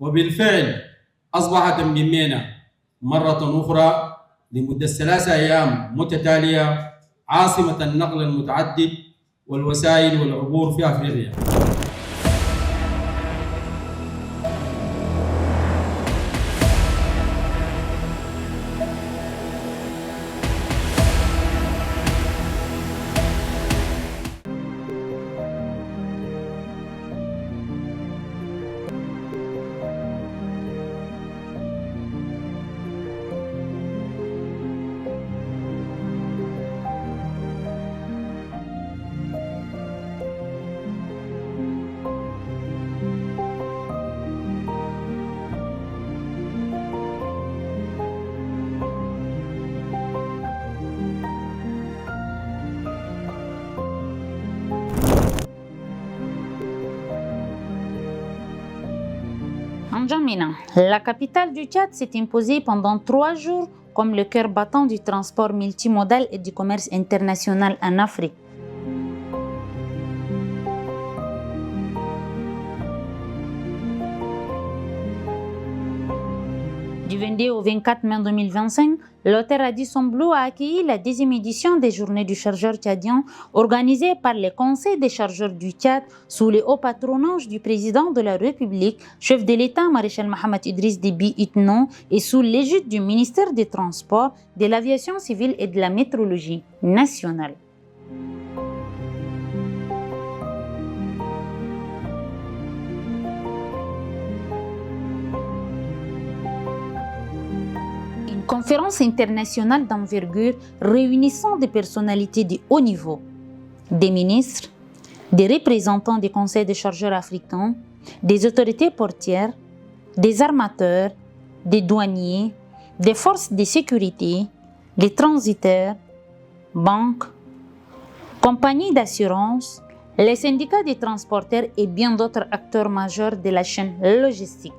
وبالفعل أصبحت مبينة مرة أخرى لمدة 3 أيام متتالية عاصمة النقل المتعدد والوسائل والعبور في أفريقيا. N'Djamena, la capitale du Tchad s'est imposée pendant 3 jours comme le cœur battant du transport multimodal et du commerce international en Afrique. Du 22 au 24 mai 2025, l'hôtel Radisson Blu a accueilli la 10e édition des Journées du chargeur tchadien organisée par le Conseil des chargeurs du Tchad sous le haut patronage du président de la République, chef de l'État maréchal Mohamed Idriss Déby Itno et sous l'égide du ministère des Transports, de l'Aviation civile et de la Météorologie nationale. Conférence internationale d'envergure réunissant des personnalités de haut niveau, des ministres, des représentants des conseils des chargeurs africains, des autorités portières, des armateurs, des douaniers, des forces de sécurité, des transitaires, banques, compagnies d'assurance, les syndicats des transporteurs et bien d'autres acteurs majeurs de la chaîne logistique.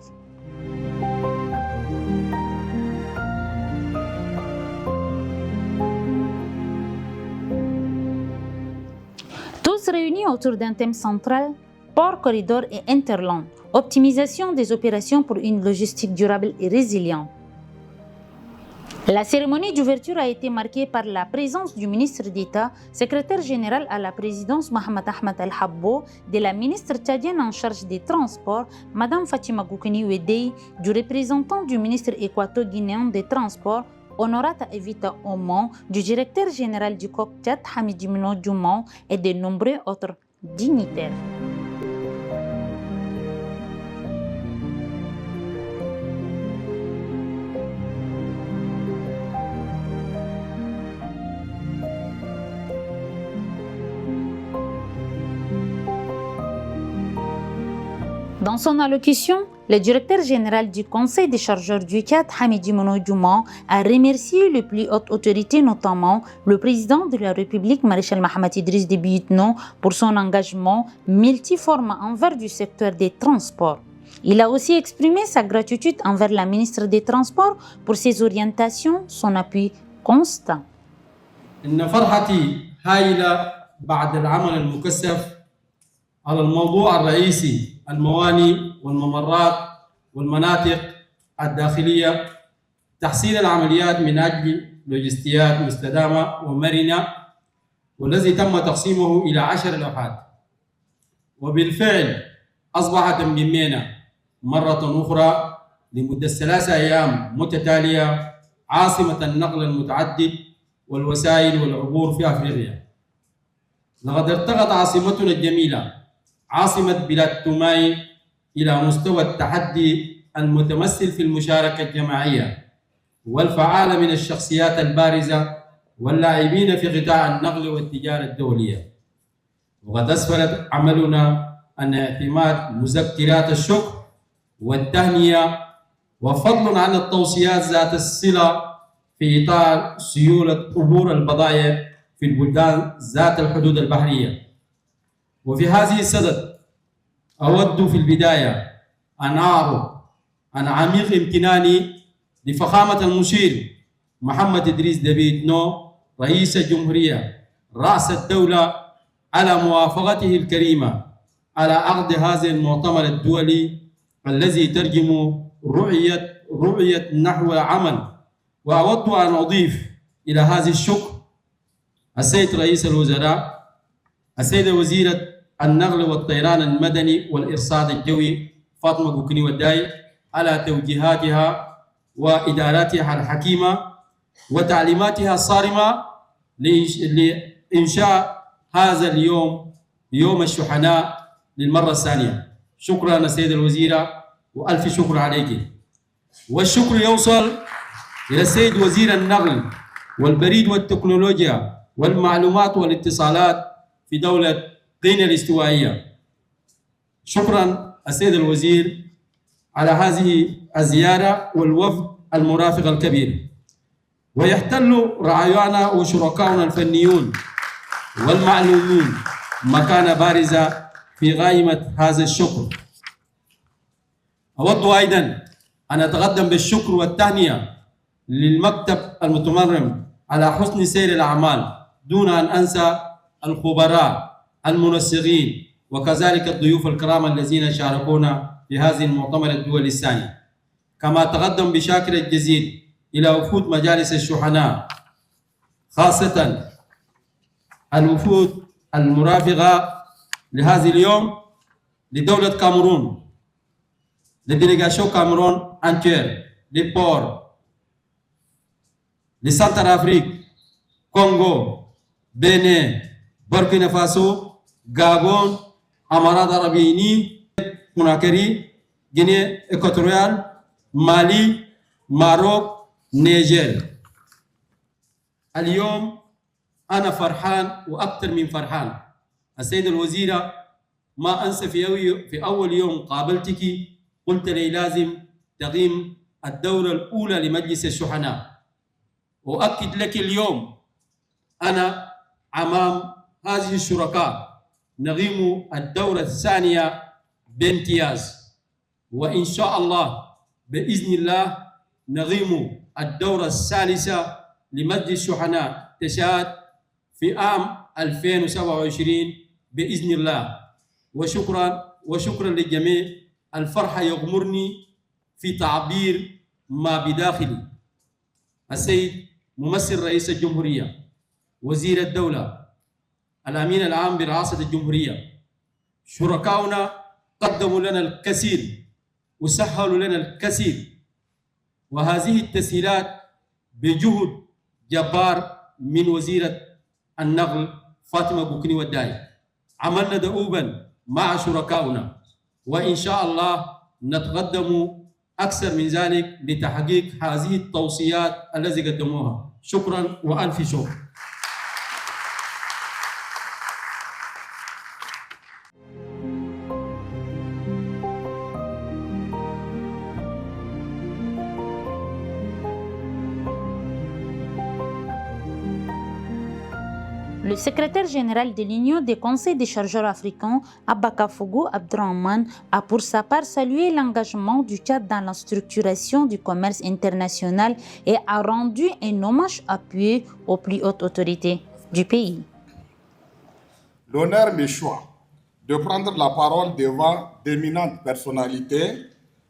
Réunis autour d'un thème central, port, corridor et interland, optimisation des opérations pour une logistique durable et résiliente. La cérémonie d'ouverture a été marquée par la présence du ministre d'État, secrétaire général à la présidence Mohamed Ahmed Al-Habbo, de la ministre tchadienne en charge des transports, Madame Fatima Goukeni Wedei, du représentant du ministre équato-guinéen des Transports, Honorata Evita Oman, du directeur général du COCTAT Hamidi Mino Djoumon et de nombreux autres dignitaires. Dans son allocution, le directeur général du Conseil des chargeurs du Tchad, Hamidi Mino Djoumon, a remercié les plus hautes autorités, notamment le président de la République, maréchal Mohamed Idriss Déby Itno, pour son engagement multiforme envers du secteur des transports. Il a aussi exprimé sa gratitude envers la ministre des Transports pour ses orientations, son appui constant. على الموضوع الرئيسي المواني والممرات والمناطق الداخلية، تحسين العمليات من أجل لوجستيات مستدامة ومرنة، والذي تم تقسيمه إلى 10 لوحات. وبالفعل أصبحت مبينة مرة أخرى لمدة 3 أيام متتالية عاصمة النقل المتعدد والوسائل والعبور في أفريقيا. لقد ارتقت عاصمتنا الجميلة عاصمة بلاد توماي إلى مستوى التحدي المتمثل في المشاركة الجماعية والفعالة من الشخصيات البارزة واللاعبين في قطاع النقل والتجارة الدولية. وقد أسفرت عملنا عن اعتماد مذكرات الشكر والتهنئة وفضلا عن التوصيات ذات الصلة في إطار سيولة عبور البضائع في البلدان ذات الحدود البحرية. وفي هذه الصدد أود في البداية أن أعرض عن عميق امتناني لفخامة المشير محمد إدريس ديبي إتنو رئيس الجمهورية رأس الدولة على موافقته الكريمة على عقد هذا المؤتمر الدولي الذي يترجم رؤية نحو عمل. وأود أن أضيف إلى هذا الشكر السيد رئيس الوزراء، السيدة وزيرة النقل والطيران المدني والإرصاد الجوي فاطمة بوكني وداي على توجيهاتها وإداراتها الحكيمة وتعليماتها الصارمة لإنشاء هذا اليوم، يوم الشحناء، للمرة الثانية. شكرا السيدة الوزيرة وألف شكر عليك. والشكر يوصل إلى السيد وزير النقل والبريد والتكنولوجيا والمعلومات والاتصالات في دولة غينيا الاستوائية. شكرا السيد الوزير على هذه الزيارة والوفد المرافق الكبير. ويحتل رعايانا وشركاؤنا الفنيون والمعلومون مكانة بارزة في قائمة هذا الشكر. أود أيضا أن أتقدم بالشكر والتهنئة للمكتب المتمرن على حسن سير الأعمال، دون أن أنسى الخبراء المنسقين وكذلك الضيوف الكرام الذين شاركونا في هذه المؤتمر الدولي الثاني. كما أتقدم بشاكر الجزيل إلى وفود مجالس الشحناء، خاصة الوفود المرافقة لهذا اليوم لدولة كاميرون، لديليغاسيون كاميرون انتير، لبور، لسانتر أفريق، كونغو، بنين، بوركينا فاسو، غابون، أمارات عربيين، كوناكري، غينيا إكواتوريال، مالي، ماروك، نيجر. اليوم أنا فرحان وأكثر من فرحان. السيدة الوزيرة، ما أنسى في أول يوم قابلتك قلت لي لازم تقيم الدورة الأولى لمجلس الشحناء. وأؤكد لك اليوم أنا أمام هذه الشركاء نقيم الدورة الثانية بامتياز، وإن شاء الله بإذن الله نقيم الدورة الثالثة لمجلس الشحناء تشاد في عام 2027 بإذن الله. وشكرا للجميع. الفرحة يغمرني في تعبير ما بداخلي. السيد ممثل رئيس الجمهورية، وزير الدولة، الأمين العام برئاسة الجمهورية، شركاؤنا قدموا لنا الكثير وسهلوا لنا الكثير، وهذه التسهيلات بجهد جبار من وزيرة النقل فاطمة بوكني وداي. عملنا دؤوبا مع شركاؤنا، وإن شاء الله نتقدم أكثر من ذلك لتحقيق هذه التوصيات التي قدموها. شكرا وألف شكر. Le secrétaire général de l'Union des conseils des chargeurs africains, Abakafogo Abdrahman, a pour sa part salué l'engagement du Tchad dans la structuration du commerce international et a rendu un hommage appuyé aux plus hautes autorités du pays. L'honneur m'échoit de prendre la parole devant d'éminentes personnalités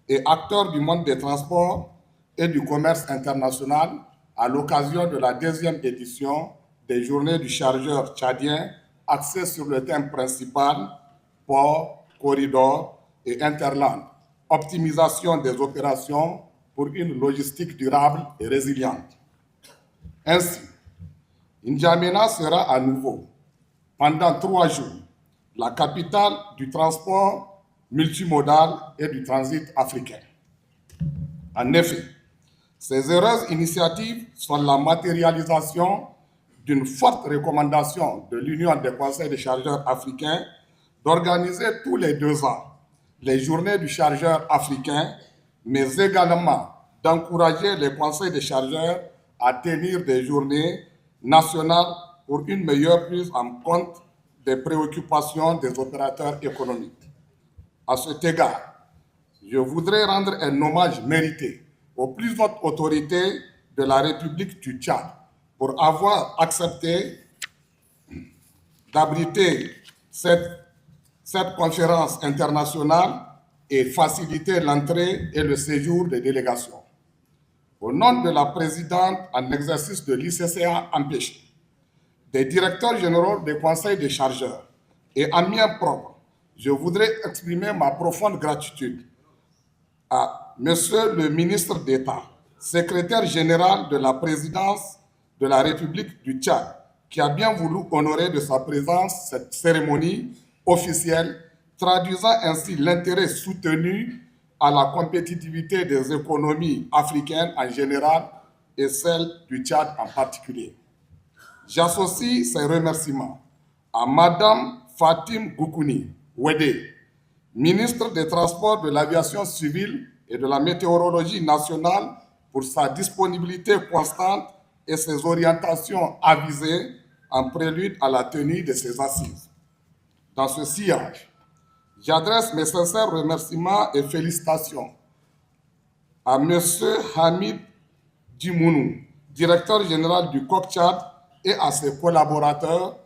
et acteurs du monde des transports et du commerce international à l'occasion de la 2e édition des journées du chargeur tchadien axées sur le thème principal port, corridor et interland, optimisation des opérations pour une logistique durable et résiliente. Ainsi, N'Djamena sera à nouveau, pendant 3 jours, la capitale du transport multimodal et du transit africain. En effet, ces heureuses initiatives sont la matérialisation d'une forte recommandation de l'Union des conseils des chargeurs africains d'organiser tous les 2 ans les journées du chargeur africain, mais également d'encourager les conseils des chargeurs à tenir des journées nationales pour une meilleure prise en compte des préoccupations des opérateurs économiques. À cet égard, je voudrais rendre un hommage mérité aux plus hautes autorités de la République du Tchad pour avoir accepté d'abriter cette conférence internationale et faciliter l'entrée et le séjour des délégations. Au nom de la présidente en exercice de l'ICCA empêché, des directeurs généraux des conseils des chargeurs et en mien propre, je voudrais exprimer ma profonde gratitude à Monsieur le ministre d'État, secrétaire général de la présidence de la République du Tchad, qui a bien voulu honorer de sa présence cette cérémonie officielle, traduisant ainsi l'intérêt soutenu à la compétitivité des économies africaines en général et celle du Tchad en particulier. J'associe ces remerciements à Madame Fatim Goukouni Ouédé, ministre des Transports, de l'Aviation civile et de la Météorologie nationale, pour sa disponibilité constante et ses orientations avisées en prélude à la tenue de ces assises. Dans ce sillage, j'adresse mes sincères remerciements et félicitations à M. Hamid Djimounou, directeur général du COC-Tchad, et à ses collaborateurs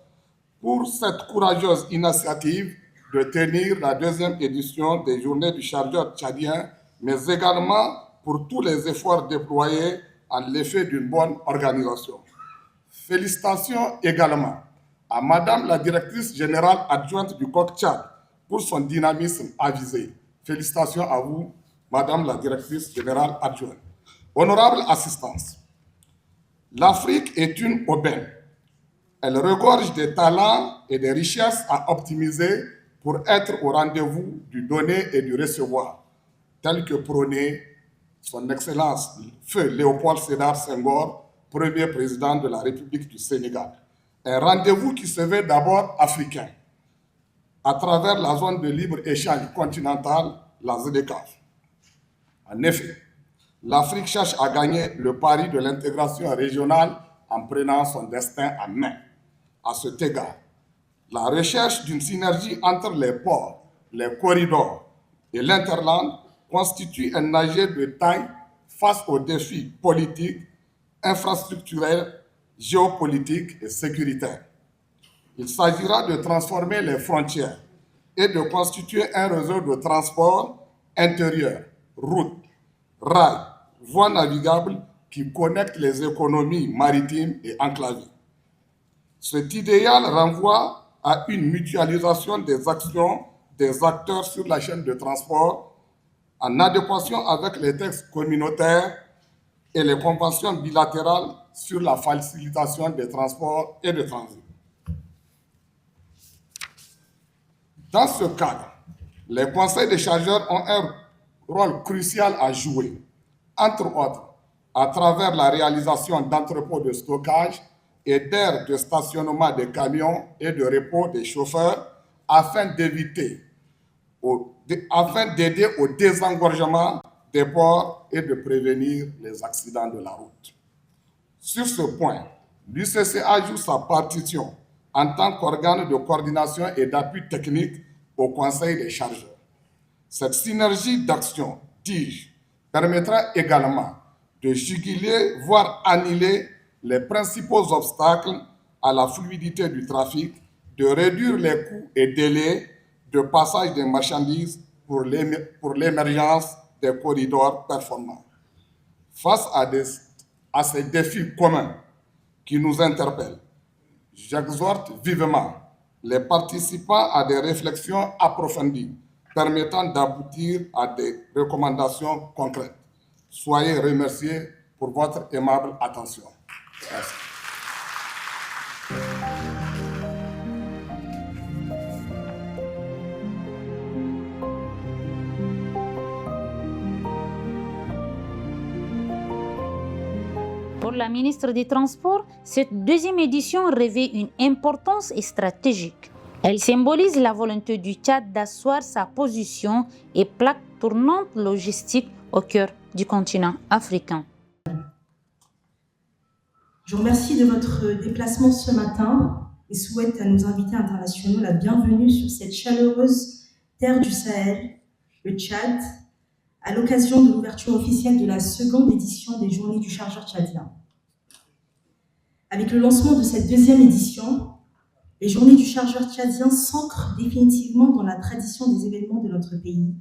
pour cette courageuse initiative de tenir la deuxième édition des Journées du chargeur tchadien, mais également pour tous les efforts déployés en l'effet d'une bonne organisation. Félicitations également à Madame la directrice générale adjointe du COC-Tchad pour son dynamisme avisé. Félicitations à vous, Madame la directrice générale adjointe. Honorable assistance, l'Afrique est une aubaine. Elle regorge des talents et des richesses à optimiser pour être au rendez-vous du donner et du recevoir, tel que prônait son Excellence Feu Léopold Sédar Senghor, premier président de la République du Sénégal. Un rendez-vous qui se veut d'abord africain, à travers la zone de libre-échange continentale, la ZDCAF. En effet, l'Afrique cherche à gagner le pari de l'intégration régionale en prenant son destin en main. À cet égard, la recherche d'une synergie entre les ports, les corridors et l'interland constitue un enjeu de taille face aux défis politiques, infrastructurels, géopolitiques et sécuritaires. Il s'agira de transformer les frontières et de constituer un réseau de transport intérieur, routes, rails, voies navigables qui connectent les économies maritimes et enclavées. Cet idéal renvoie à une mutualisation des actions des acteurs sur la chaîne de transport en adéquation avec les textes communautaires et les conventions bilatérales sur la facilitation des transports et de transit. Dans ce cadre, les conseils des chargeurs ont un rôle crucial à jouer, entre autres, à travers la réalisation d'entrepôts de stockage et d'aires de stationnement des camions et de repos des chauffeurs afin d'aider au désengorgement des ports et de prévenir les accidents de la route. Sur ce point, l'UCCA joue sa partition en tant qu'organe de coordination et d'appui technique au Conseil des chargeurs. Cette synergie d'action, dis-je, permettra également de juguler, voire annuler les principaux obstacles à la fluidité du trafic, de réduire les coûts et délais de passage des marchandises pour l'émergence des corridors performants. Face à ces défis communs qui nous interpellent, j'exhorte vivement les participants à des réflexions approfondies permettant d'aboutir à des recommandations concrètes. Soyez remerciés pour votre aimable attention. Merci. Pour la ministre des Transports, cette deuxième édition revêt une importance stratégique. Elle symbolise la volonté du Tchad d'asseoir sa position et plaque tournante logistique au cœur du continent africain. Je vous remercie de votre déplacement ce matin et souhaite à nos invités internationaux la bienvenue sur cette chaleureuse terre du Sahel, le Tchad, à l'occasion de l'ouverture officielle de la seconde édition des Journées du chargeur tchadien. Avec le lancement de cette deuxième édition, les Journées du chargeur tchadien s'ancrent définitivement dans la tradition des événements de notre pays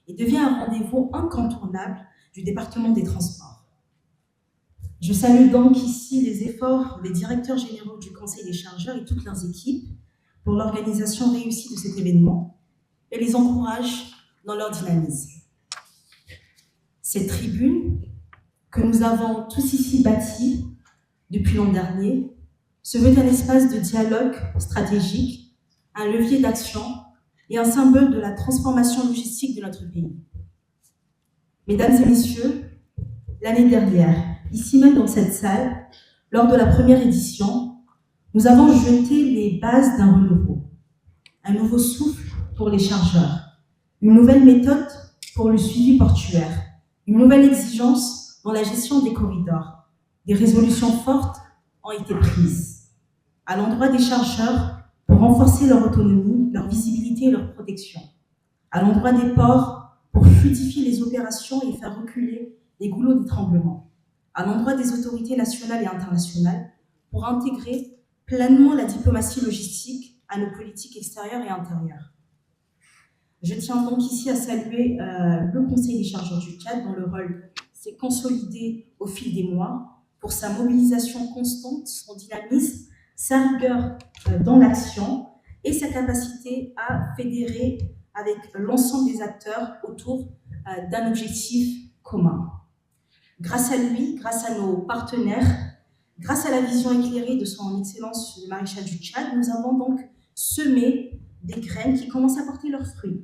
et devient un rendez-vous incontournable du département des transports. Je salue donc ici les efforts des directeurs généraux du Conseil des chargeurs et toutes leurs équipes pour l'organisation réussie de cet événement et les encourage dans leur dynamisme. Cette tribune que nous avons tous ici bâtie depuis l'an dernier se veut un espace de dialogue stratégique, un levier d'action et un symbole de la transformation logistique de notre pays. Mesdames et messieurs, l'année dernière, ici même dans cette salle, lors de la première édition, nous avons jeté les bases d'un renouveau, un nouveau souffle pour les chargeurs, une nouvelle méthode pour le suivi portuaire, une nouvelle exigence dans la gestion des corridors. Des résolutions fortes ont été prises à l'endroit des chargeurs pour renforcer leur autonomie, leur visibilité et leur protection, à l'endroit des ports pour fluidifier les opérations et faire reculer les goulots d'étranglement, à l'endroit des autorités nationales et internationales pour intégrer pleinement la diplomatie logistique à nos politiques extérieures et intérieures. Je tiens donc ici à saluer le Conseil des chargeurs du Tchad, dont le rôle s'est consolidé au fil des mois pour sa mobilisation constante, son dynamisme, sa rigueur dans l'action et sa capacité à fédérer avec l'ensemble des acteurs autour d'un objectif commun. Grâce à lui, grâce à nos partenaires, grâce à la vision éclairée de son Excellence le Maréchal du Tchad, nous avons donc semé des graines qui commencent à porter leurs fruits.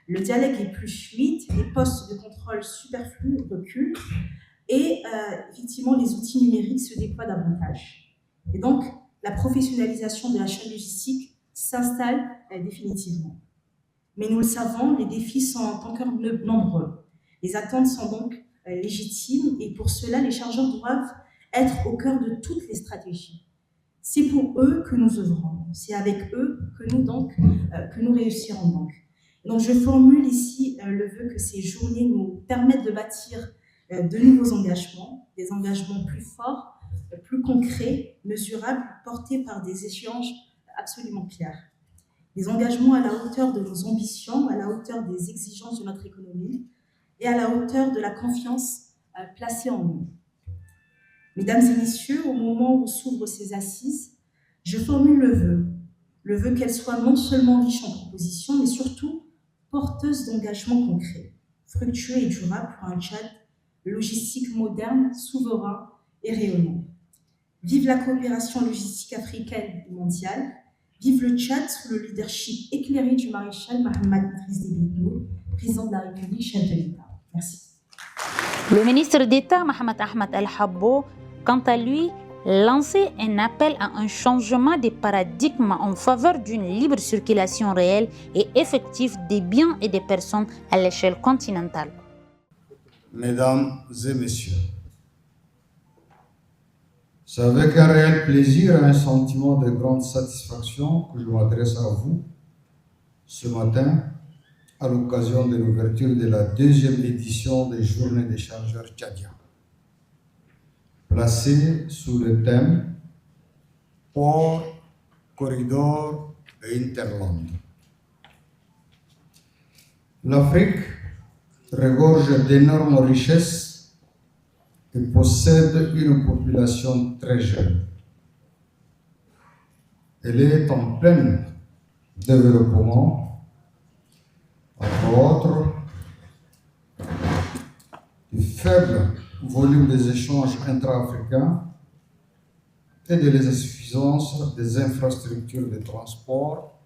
Le dialogue est plus fluide, les postes de contrôle superflus reculent et effectivement les outils numériques se déploient davantage. Et donc, la professionnalisation de la chaîne logistique s'installe définitivement. Mais nous le savons, les défis sont encore nombreux. Les attentes sont donc légitimes et pour cela, les chargeurs doivent être au cœur de toutes les stratégies. C'est pour eux que nous œuvrons, c'est avec eux que nous réussirons donc. Donc je formule ici le vœu que ces journées nous permettent de bâtir de nouveaux engagements, des engagements plus forts, plus concrets, mesurables, portés par des échéances absolument clairs. Des engagements à la hauteur de nos ambitions, à la hauteur des exigences de notre économie et à la hauteur de la confiance placée en nous. Mesdames et messieurs, au moment où s'ouvrent ces assises, je formule le vœu qu'elles soient non seulement riches en propositions, mais surtout porteuses d'engagements concrets, fructueux et durables pour un Tchad logistique moderne, souverain et rayonnant. Vive la coopération logistique africaine et mondiale, vive le Tchad sous le leadership éclairé du maréchal Mohamed Idriss Déby Itno, président de la République, chef de l'État. Merci. Le ministre d'État Mohamed Ahmed El Habbo, quant à lui, lançait un appel à un changement de paradigme en faveur d'une libre circulation réelle et effective des biens et des personnes à l'échelle continentale. Mesdames et messieurs, c'est avec un réel plaisir et un sentiment de grande satisfaction que je m'adresse à vous ce matin à l'occasion de l'ouverture de la deuxième édition des Journées des chargeurs tchadiens, placée sous le thème Port, Corridor et Interland. L'Afrique regorge d'énormes richesses et possède une population très jeune. Elle est en plein développement, entre autres, du faible volume des échanges intra-africains et de l'insuffisance des infrastructures de transport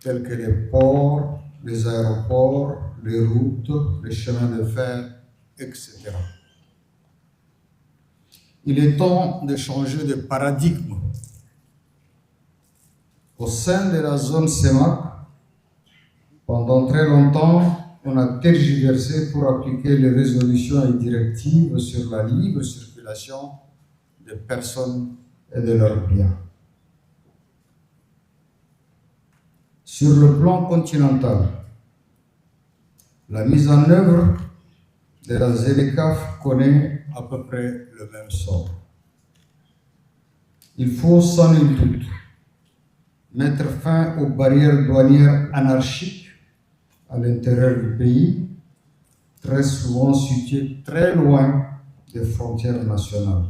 telles que les ports, les aéroports, les routes, les chemins de fer, etc. Il est temps de changer de paradigme. Au sein de la zone CEMAC, pendant très longtemps, on a tergiversé pour appliquer les résolutions et directives sur la libre circulation des personnes et de leurs biens. Sur le plan continental, la mise en œuvre de la ZLECAf connaît à peu près le même sort. Il faut sans nul doute mettre fin aux barrières douanières anarchiques à l'intérieur du pays, très souvent situés très loin des frontières nationales.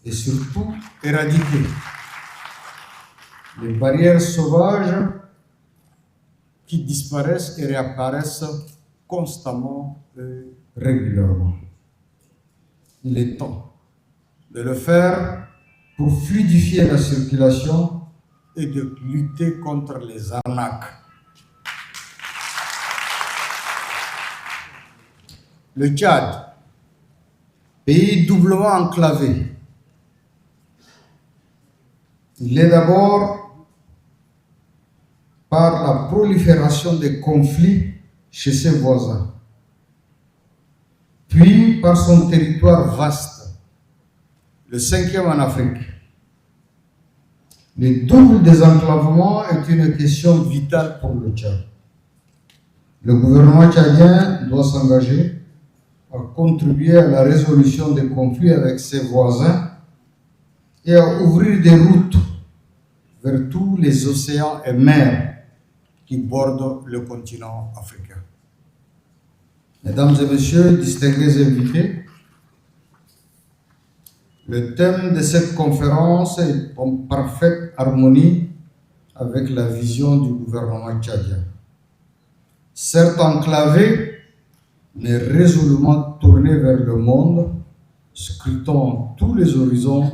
Et surtout, éradiquer les barrières sauvages qui disparaissent et réapparaissent constamment et régulièrement. Il est temps de le faire pour fluidifier la circulation et de lutter contre les arnaques. Le Tchad, pays doublement enclavé, il est d'abord par la prolifération des conflits chez ses voisins, puis par son territoire vaste, le 5e en Afrique. Le double désenclavement est une question vitale pour le Tchad. Le gouvernement tchadien doit s'engager à contribuer à la résolution des conflits avec ses voisins et à ouvrir des routes vers tous les océans et mers qui bordent le continent africain. Mesdames et messieurs, distingués invités, le thème de cette conférence est en parfaite harmonie avec la vision du gouvernement tchadien. Certes enclavé, mais résolument tourné vers le monde, scrutant tous les horizons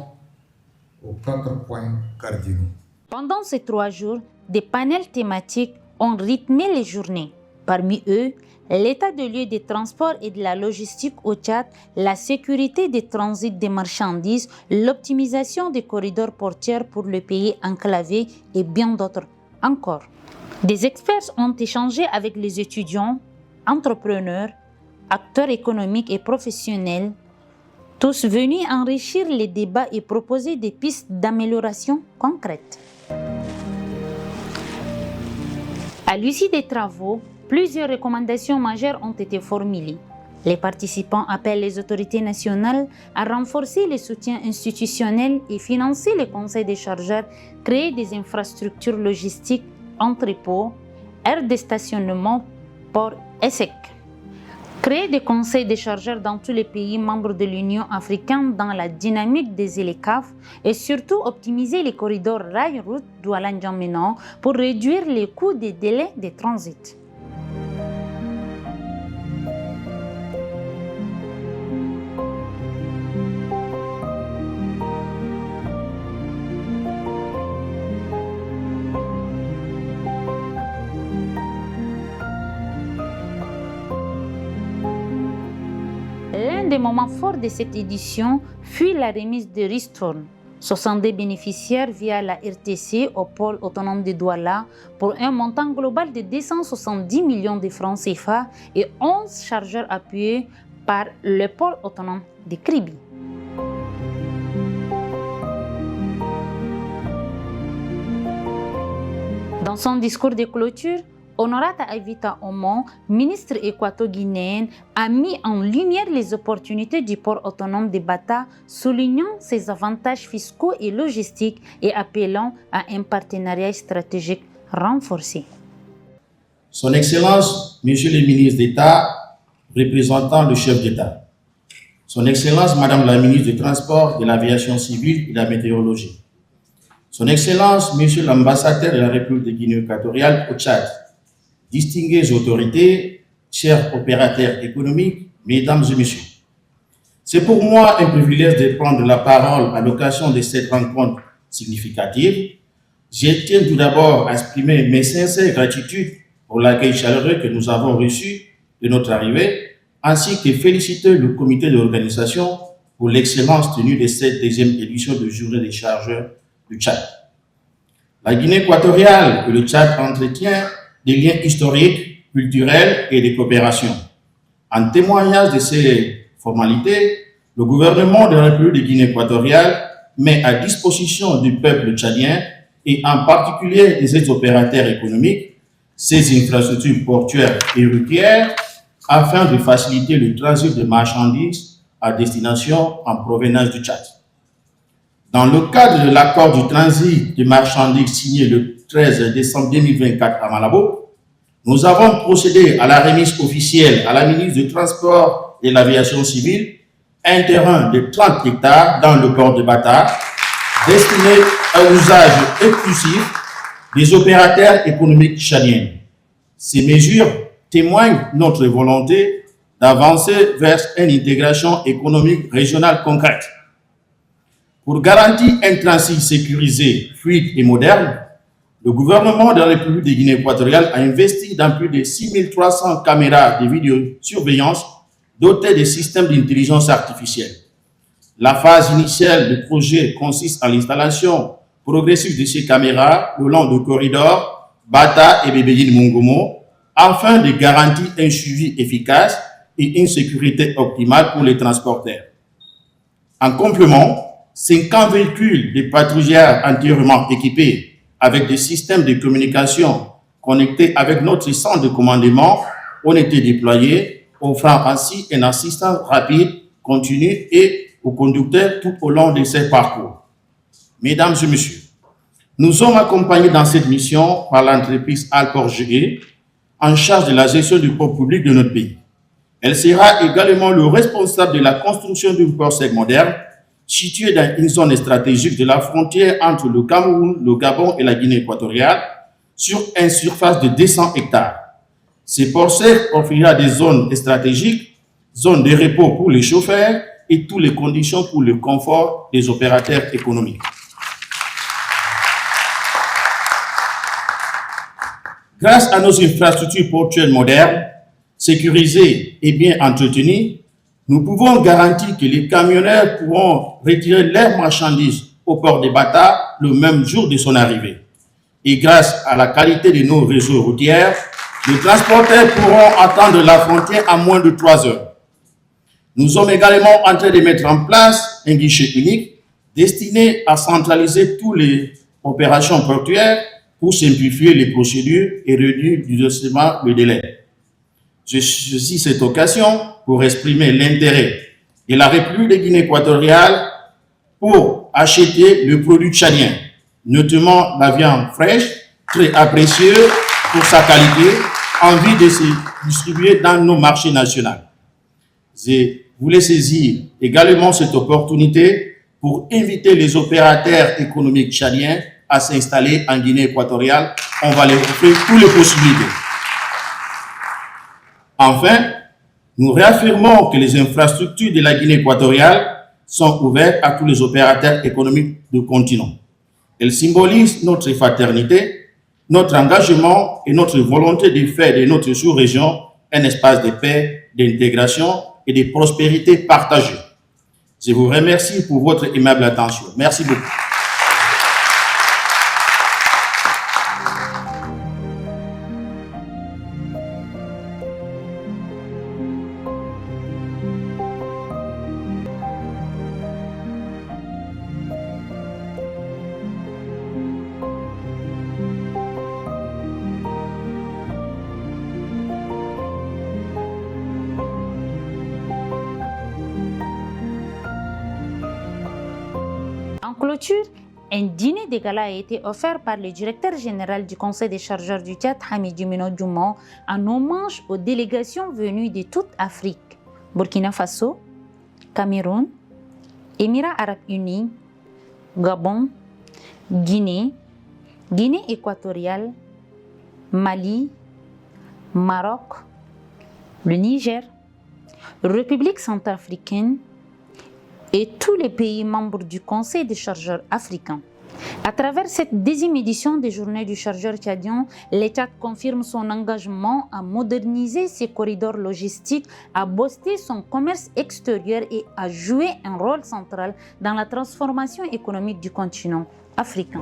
aux 4 points cardinaux. Pendant ces 3 jours, des panels thématiques ont rythmé les journées. Parmi eux, l'état de lieu des transports et de la logistique au Tchad, la sécurité des transits des marchandises, l'optimisation des corridors portuaires pour le pays enclavé et bien d'autres encore. Des experts ont échangé avec les étudiants, entrepreneurs, acteurs économiques et professionnels, tous venus enrichir les débats et proposer des pistes d'amélioration concrètes. À l'issue des travaux, plusieurs recommandations majeures ont été formulées. Les participants appellent les autorités nationales à renforcer le soutien institutionnel et financer les conseils des chargeurs, créer des infrastructures logistiques, entrepôts, aires de stationnement, ports et SEC. Créer des conseils des chargeurs dans tous les pays membres de l'Union africaine dans la dynamique des ELECAF et surtout optimiser les corridors rail-route Douala-N'Djamena pour réduire les coûts des délais de transit. L'un des moments forts de cette édition fut la remise de ristournes, 62 bénéficiaires via la RTC au pôle autonome de Douala pour un montant global de 270 millions de francs CFA et 11 chargeurs appuyés par le pôle autonome de Kribi. Dans son discours de clôture, Honorata Aïvita Omo, ministre équato-guinéenne, a mis en lumière les opportunités du port autonome de Bata, soulignant ses avantages fiscaux et logistiques et appelant à un partenariat stratégique renforcé. Son Excellence, Monsieur le ministre d'État, représentant le chef d'État. Son Excellence, Madame la ministre du Transport, de l'Aviation civile et de la Météorologie. Son Excellence, Monsieur l'ambassadeur de la République de Guinée équatoriale au Tchad. Distinguées autorités, chers opérateurs économiques, mesdames et messieurs. C'est pour moi un privilège de prendre la parole à l'occasion de cette rencontre significative. Je tiens tout d'abord à exprimer mes sincères gratitudes pour l'accueil chaleureux que nous avons reçu de notre arrivée, ainsi que féliciter le comité d'organisation pour l'excellence tenue de cette deuxième édition de Journée des chargeurs du Tchad. La Guinée équatoriale et le Tchad entretiennent des liens historiques, culturels et de coopération. En témoignage de ces formalités, le gouvernement de la République de Guinée équatoriale met à disposition du peuple tchadien et en particulier des opérateurs économiques ces infrastructures portuaires et routières afin de faciliter le transit de marchandises à destination en provenance du Tchad. Dans le cadre de l'accord du transit de marchandises signé le 13 décembre 2024 à Malabo, nous avons procédé à la remise officielle à la ministre du Transport et de l'Aviation civile un terrain de 30 hectares dans le port de Bata, destiné à l'usage exclusif des opérateurs économiques tchadiens. Ces mesures témoignent de notre volonté d'avancer vers une intégration économique régionale concrète. Pour garantir un transit sécurisé, fluide et moderne, le gouvernement de la République de Guinée équatoriale a investi dans plus de 6300 caméras de vidéosurveillance dotées de systèmes d'intelligence artificielle. La phase initiale du projet consiste en l'installation progressive de ces caméras le long du corridor Bata et Bébéline-Mongomo afin de garantir un suivi efficace et une sécurité optimale pour les transporteurs. En complément, 50 véhicules de patrouilleurs entièrement équipés avec des systèmes de communication connectés avec notre centre de commandement ont été déployés, offrant ainsi une assistance rapide, continue et aux conducteurs tout au long de ces parcours. Mesdames et messieurs, nous sommes accompagnés dans cette mission par l'entreprise Alcor GE en charge de la gestion du port public de notre pays. Elle sera également le responsable de la construction d'un port sec moderne situé dans une zone stratégique de la frontière entre le Cameroun, le Gabon et la Guinée équatoriale sur une surface de 200 hectares. Ce port sec offrira des zones stratégiques, zones de repos pour les chauffeurs et toutes les conditions pour le confort des opérateurs économiques. Grâce à nos infrastructures portuaires modernes, sécurisées et bien entretenues, nous pouvons garantir que les camionneurs pourront retirer leurs marchandises au port de Bata le même jour de son arrivée. Et grâce à la qualité de nos réseaux routiers, les transporteurs pourront attendre la frontière à moins de 3 heures. Nous sommes également en train de mettre en place un guichet unique destiné à centraliser toutes les opérations portuaires pour simplifier les procédures et réduire justement le délai. Je saisis cette occasion pour exprimer l'intérêt de la République de Guinée équatoriale pour acheter le produit tchadien, notamment la viande fraîche, très apprécieuse pour sa qualité, en vue de se distribuer dans nos marchés nationaux. Je voulais saisir également cette opportunité pour inviter les opérateurs économiques tchadiens à s'installer en Guinée équatoriale. On va leur offrir toutes les possibilités. Enfin, nous réaffirmons que les infrastructures de la Guinée équatoriale sont ouvertes à tous les opérateurs économiques du continent. Elles symbolisent notre fraternité, notre engagement et notre volonté de faire de notre sous-région un espace de paix, d'intégration et de prospérité partagée. Je vous remercie pour votre aimable attention. Merci beaucoup. En clôture, un dîner de gala a été offert par le directeur général du Conseil des chargeurs du Tchad, Hamidou Mino Djoumon, en hommage aux délégations venues de toute Afrique, Burkina Faso, Cameroun, Émirats arabes unis, Gabon, Guinée, Guinée équatoriale, Mali, Maroc, le Niger, République centrafricaine, et tous les pays membres du Conseil des chargeurs africains. À travers cette 10e édition des Journées du chargeur tchadien, l'État confirme son engagement à moderniser ses corridors logistiques, à booster son commerce extérieur et à jouer un rôle central dans la transformation économique du continent africain.